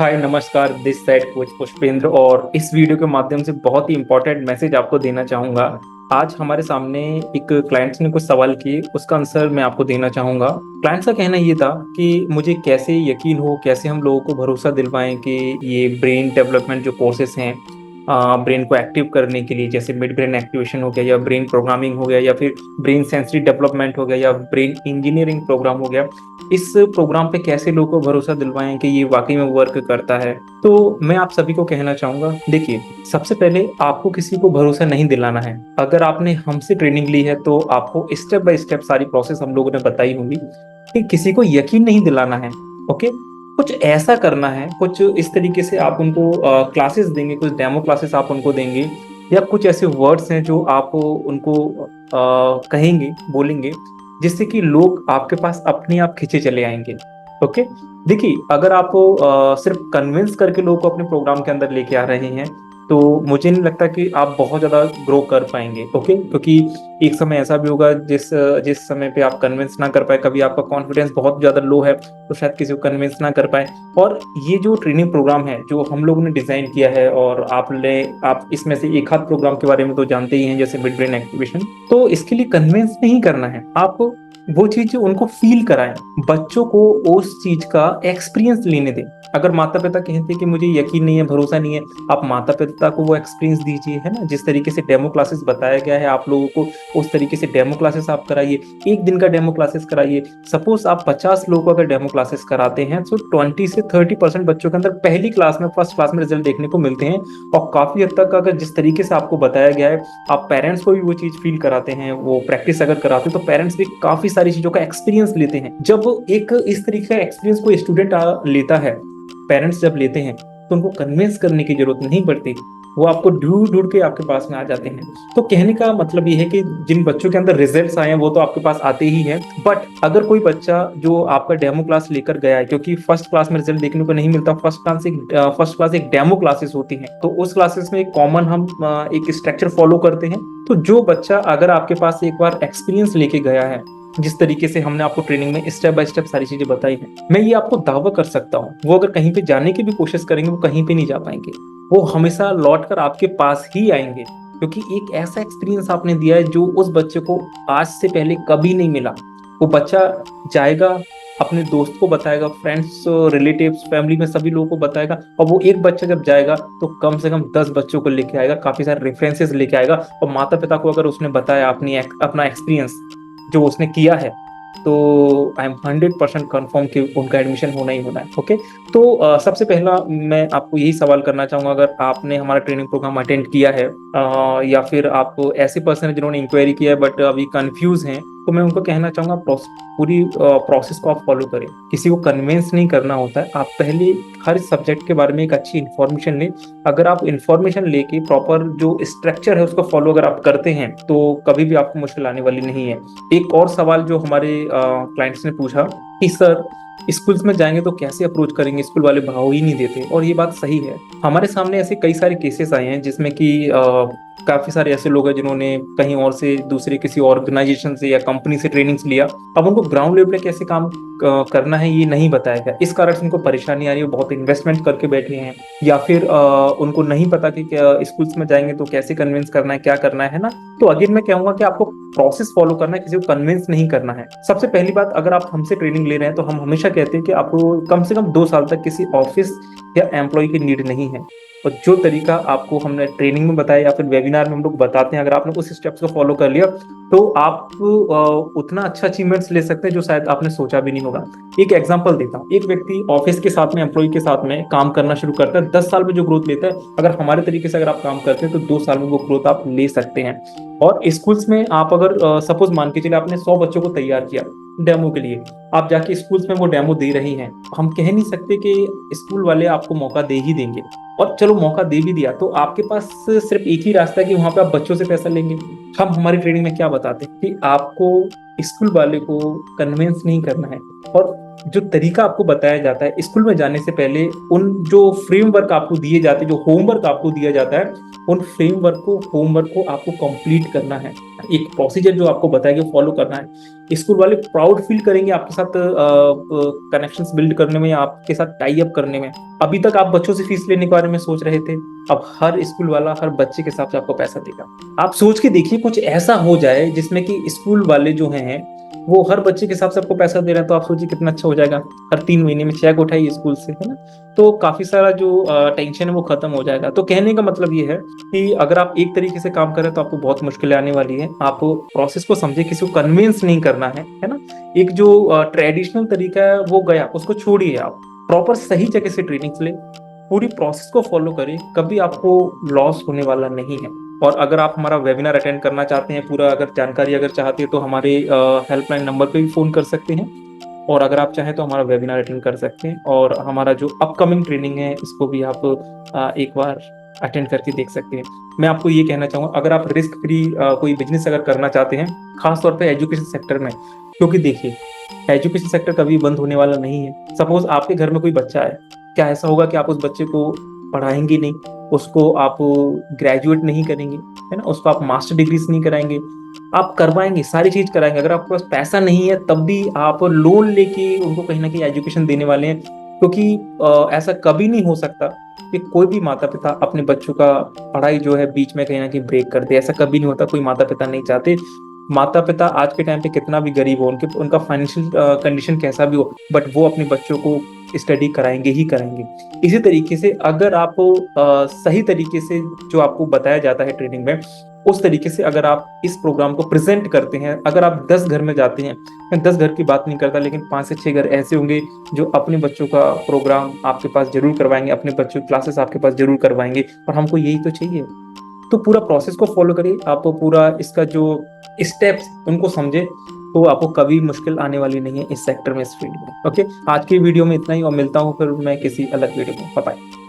हाय नमस्कार, this side coach Pushpendra. और इस वीडियो के माध्यम से बहुत ही इंपॉर्टेंट मैसेज आपको देना चाहूँगा। आज हमारे सामने एक क्लाइंट्स ने कुछ सवाल किए, उसका आंसर मैं आपको देना चाहूँगा। क्लाइंट्स का कहना ये था कि मुझे कैसे यकीन हो, कैसे हम लोगों को भरोसा दिलवाएं कि ये ब्रेन डेवलपमेंट जो कोर्सेस हैं, ब्रेन को एक्टिव करने के लिए, जैसे मिड ब्रेन एक्टिवेशन हो गया या ब्रेन प्रोग्रामिंग हो गया या फिर ब्रेन सेंसरी डेवलपमेंट हो गया या ब्रेन इंजीनियरिंग प्रोग्राम हो गया, इस प्रोग्राम पे कैसे लोगों को भरोसा दिलवाएं कि ये वाकई में वर्क करता है। तो मैं आप सभी को कहना चाहूंगा, देखिए, सबसे पहले आपको किसी को भरोसा नहीं दिलाना है। अगर आपने हमसे ट्रेनिंग ली है तो आपको स्टेप बाय स्टेप सारी प्रोसेस हम लोगों ने बताई होगी कि किसी को यकीन नहीं दिलाना है। ओके, कुछ ऐसा करना है, कुछ इस तरीके से आप उनको क्लासेस देंगे, कुछ डेमो क्लासेस आप उनको देंगे, या कुछ ऐसे वर्ड्स हैं जो आप उनको कहेंगे, बोलेंगे, जिससे कि लोग आपके पास अपने आप खींचे चले आएंगे। ओके, देखिए, अगर आप सिर्फ कन्विंस करके लोगों को अपने प्रोग्राम के अंदर लेके आ रहे हैं तो मुझे नहीं लगता कि आप बहुत ज्यादा ग्रो कर पाएंगे। ओके, क्योंकि एक समय ऐसा भी होगा जिस जिस समय पे आप कन्विंस ना कर पाए, कभी आपका कॉन्फिडेंस बहुत ज्यादा लो है तो शायद किसी को कन्विंस ना कर पाए। और ये जो ट्रेनिंग प्रोग्राम है जो हम लोगों ने डिजाइन किया है, और आप इसमें से एक आध प्रोग्राम के बारे में तो जानते ही हैं, जैसे मिड ब्रेन एक्टिवेशन, तो इसके लिए कन्विंस नहीं करना है। आप वो चीज उनको फील कराएं, बच्चों को उस चीज का एक्सपीरियंस लेने दें। अगर माता पिता कहते हैं कि मुझे यकीन नहीं है, भरोसा नहीं है, आप माता पिता को वो एक्सपीरियंस दीजिए, है ना। जिस तरीके से डेमो क्लासेस बताया गया है आप लोगों को, उस तरीके से डेमो क्लासेस आप कराइए। एक दिन का डेमो क्लासेस कराइए। सपोज आप 50 लोगों को अगर डेमो क्लासेस कराते हैं तो 20 से 30% बच्चों के अंदर पहली क्लास में, फर्स्ट क्लास में रिजल्ट देखने को मिलते हैं। और काफी हद तक अगर जिस तरीके से आपको बताया गया है, आप पेरेंट्स को भी वो चीज फील कराते हैं, वो प्रैक्टिस अगर कराते हैं, तो पेरेंट्स भी काफी सारी चीजों का एक्सपीरियंस लेते हैं। जब एक इस तरीके का एक्सपीरियंस कोई स्टूडेंट लेता है, पेरेंट्स जब लेते हैं, तो उनको कन्विंस करने की जरूरत नहीं पड़ती। वो आपको ढूंढ ढूंढ के आपके पास में आ जाते हैं। तो कहने का मतलब ये है कि जिन बच्चों के अंदर रिजल्ट्स आए हैं वो तो आपके पास आते ही हैं, बट अगर कोई बच्चा जो आपका डेमो क्लास लेकर गया है, क्योंकि फर्स्ट क्लास में रिजल्ट देखने को नहीं मिलता, फर्स्ट क्लास एक डेमो क्लासेस होती हैं, तो उस क्लासेस में एक कॉमन हम एक स्ट्रक्चर फॉलो करते हैं। तो जो बच्चा अगर आपके पास एक बार एक्सपीरियंस लेके गया है, जिस तरीके से हमने आपको ट्रेनिंग में स्टेप बाय स्टेप सारी चीजें बताई हैं, मैं ये आपको दावा कर सकता हूँ, वो अगर कहीं पे जाने की भी कोशिश करेंगे वो कहीं पे नहीं जा पाएंगे। वो हमेशा लौट कर आपके पास ही आएंगे, क्योंकि एक ऐसा एक्सपीरियंस आपने दिया है जो उस बच्चे को आज से पहले कभी नहीं मिला। वो बच्चा जाएगा, अपने दोस्त को बताएगा, फ्रेंड्स, रिलेटिव्स, फैमिली में सभी लोगों को बताएगा, और वो एक बच्चा जब जाएगा तो कम से कम 10 बच्चों को लेके आएगा, काफी सारे रेफरेंसेस लेके आएगा। और माता पिता को अगर उसने बताया अपना एक्सपीरियंस जो उसने किया है, तो आई एम 100% कन्फर्म कि उनका एडमिशन होना ही होना है। ओके, तो सबसे पहला मैं आपको यही सवाल करना चाहूंगा, अगर आपने हमारा ट्रेनिंग प्रोग्राम अटेंड किया है, या फिर आप ऐसे पर्सन है जिन्होंने इंक्वायरी किया है बट अभी कंफ्यूज हैं, तो मैं उनको कहना चाहूंगा पूरी प्रोसेस को आप फॉलो करें। किसी को कन्विंस नहीं करना होता है, आप पहले हर सब्जेक्ट के बारे में एक अच्छी इन्फॉर्मेशन लें। अगर आप इन्फॉर्मेशन लेके प्रॉपर जो स्ट्रक्चर है उसको फॉलो अगर आप करते हैं तो कभी भी आपको मुश्किल आने वाली नहीं है। एक और सवाल जो हमारे क्लाइंट्स ने पूछा कि सर, स्कूल्स में जाएंगे तो कैसे अप्रोच करेंगे, स्कूल वाले भाव ही नहीं देते। और ये बात सही है, हमारे सामने ऐसे कई सारे केसेस आए हैं जिसमें कि काफी सारे ऐसे लोग हैं जिन्होंने कहीं और से, दूसरे किसी ऑर्गेनाइजेशन से या कंपनी से ट्रेनिंग्स लिया। अब उनको ग्राउंड लेवल पे कैसे काम करना है ये नहीं बताया गया, इस कारण से उनको परेशानी आ रही है। वो बहुत इन्वेस्टमेंट करके बैठे हैं, या फिर उनको नहीं पता कि स्कूल्स में जाएंगे तो कैसे कन्विंस करना है, क्या करना है ना। तो अगेन मैं कहूंगा कि आपको प्रोसेस फॉलो करना है, किसी को कन्विंस नहीं करना है। सबसे पहली बात, अगर आप हमसे ट्रेनिंग ले रहे हैं तो हम हमेशा कहते हैं कि आपको कम से कम 2 साल तक किसी ऑफिस या एम्प्लॉय की नीड नहीं है। और जो तरीका आपको हमने ट्रेनिंग में बताया या फिर वेबिनार में हम लोग बताते हैं, अगर आपने उस स्टेप्स को फॉलो कर लिया तो आप उतना अच्छा अचीवमेंट्स ले सकते हैं जो शायद आपने सोचा भी नहीं होगा। एक एग्जांपल देता हूँ, एक व्यक्ति ऑफिस के साथ में, एम्प्लॉय के साथ में काम करना शुरू करता है, 10 साल में जो ग्रोथ लेता है, अगर हमारे तरीके से अगर आप काम करते हैं तो 2 साल में वो ग्रोथ आप ले सकते हैं। और स्कूल्स में आप अगर सपोज मान के चले आपने 100 बच्चों को तैयार किया डेमो के लिए, आप जाके स्कूल्स में वो डेमो दे रही हैं, हम कह नहीं सकते कि स्कूल वाले आपको मौका दे ही देंगे। और चलो मौका दे भी दिया तो आपके पास सिर्फ एक ही रास्ता है कि वहां पे आप बच्चों से पैसा लेंगे। हम हमारी ट्रेनिंग में क्या बताते हैं कि आपको स्कूल वाले को कन्विंस नहीं करना है। और जो तरीका आपको बताया जाता है स्कूल में जाने से पहले, उन जो फ्रेमवर्क आपको दिए जाते हैं, जो होमवर्क आपको दिया जाता है, उन होमवर्क को आपको कंप्लीट करना है। एक प्रोसीजर जो आपको बताया गया फॉलो करना है। स्कूल वाले प्राउड फील करेंगे आपके साथ कनेक्शंस बिल्ड करने में, आपके साथ टाई अप करने में। अभी तक आप बच्चों से फीस लेने के बारे में सोच रहे थे, अब हर स्कूल वाला हर बच्चे के हिसाब से आपको पैसा देगा। आप सोच के देखिए कुछ ऐसा हो जाए जिसमें कि स्कूल वाले जो हैं वो हर बच्चे के हिसाब से आपको पैसा दे रहे हैं, तो आप सोचिए कितना अच्छा हो जाएगा। हर 3 महीने में चेक उठाइए स्कूल से, है ना। तो काफी सारा जो टेंशन है वो खत्म हो जाएगा। तो कहने का मतलब ये है कि अगर आप एक तरीके से काम करें तो आपको बहुत मुश्किलें आने वाली है। आप प्रोसेस को समझे, किसी को कन्विंस नहीं करना है ना। एक जो ट्रेडिशनल तरीका है वो गया, उसको छोड़िए। आप प्रॉपर सही जगह से ट्रेनिंग्स ले, पूरी प्रोसेस को फॉलो करें, कभी आपको लॉस होने वाला नहीं है। और अगर आप हमारा वेबिनार अटेंड करना चाहते हैं, पूरा अगर जानकारी अगर चाहते हैं, तो हमारे हेल्पलाइन नंबर पे भी फोन कर सकते हैं। और अगर आप चाहें तो हमारा वेबिनार अटेंड कर सकते हैं, और हमारा जो अपकमिंग ट्रेनिंग है इसको भी आप एक बार अटेंड करके देख सकते हैं। मैं आपको ये कहना चाहूँगा, अगर आप रिस्क फ्री कोई बिजनेस अगर करना चाहते हैं, खासतौर पे एजुकेशन सेक्टर में, क्योंकि देखिए एजुकेशन सेक्टर कभी बंद होने वाला नहीं है। सपोज आपके घर में कोई बच्चा है, क्या ऐसा होगा कि आप उस बच्चे को पढ़ाएंगे नहीं, उसको आप ग्रेजुएट नहीं करेंगे, है ना, उसको आप मास्टर डिग्रीज नहीं कराएंगे? आप करवाएंगे, सारी चीज कराएंगे। अगर आपके पास पैसा नहीं है तब भी आप लोन लेके उनको कहीं ना कहीं एजुकेशन देने वाले हैं। क्योंकि ऐसा कभी नहीं हो सकता कि कोई भी माता पिता अपने बच्चों का पढ़ाई जो है बीच में कहीं ना कहीं ब्रेक कर दे। ऐसा कभी नहीं होता, कोई माता पिता नहीं चाहते। माता पिता आज के टाइम पे कितना भी गरीब हो, उनका फाइनेंशियल कंडीशन कैसा भी हो, बट वो अपने बच्चों को स्टडी कराएंगे ही कराएंगे। इसी तरीके से अगर आप सही तरीके से जो आपको बताया जाता है ट्रेनिंग में, उस तरीके से अगर आप इस प्रोग्राम को प्रेजेंट करते हैं, अगर आप 10 घर में जाते हैं, मैं 10 घर की बात नहीं करता, लेकिन 5 से 6 घर ऐसे होंगे जो अपने बच्चों का प्रोग्राम आपके पास जरूर करवाएंगे, अपने बच्चों की क्लासेस आपके पास जरूर करवाएंगे। और हमको यही तो चाहिए। तो पूरा प्रोसेस को फॉलो करिए, आप पूरा इसका जो स्टेप्स उनको समझे, तो आपको कभी मुश्किल आने वाली नहीं है इस सेक्टर में, इस फील्ड में। ओके, आज की वीडियो में इतना ही, और मिलता हूँ फिर मैं किसी अलग वीडियो में। Bye bye.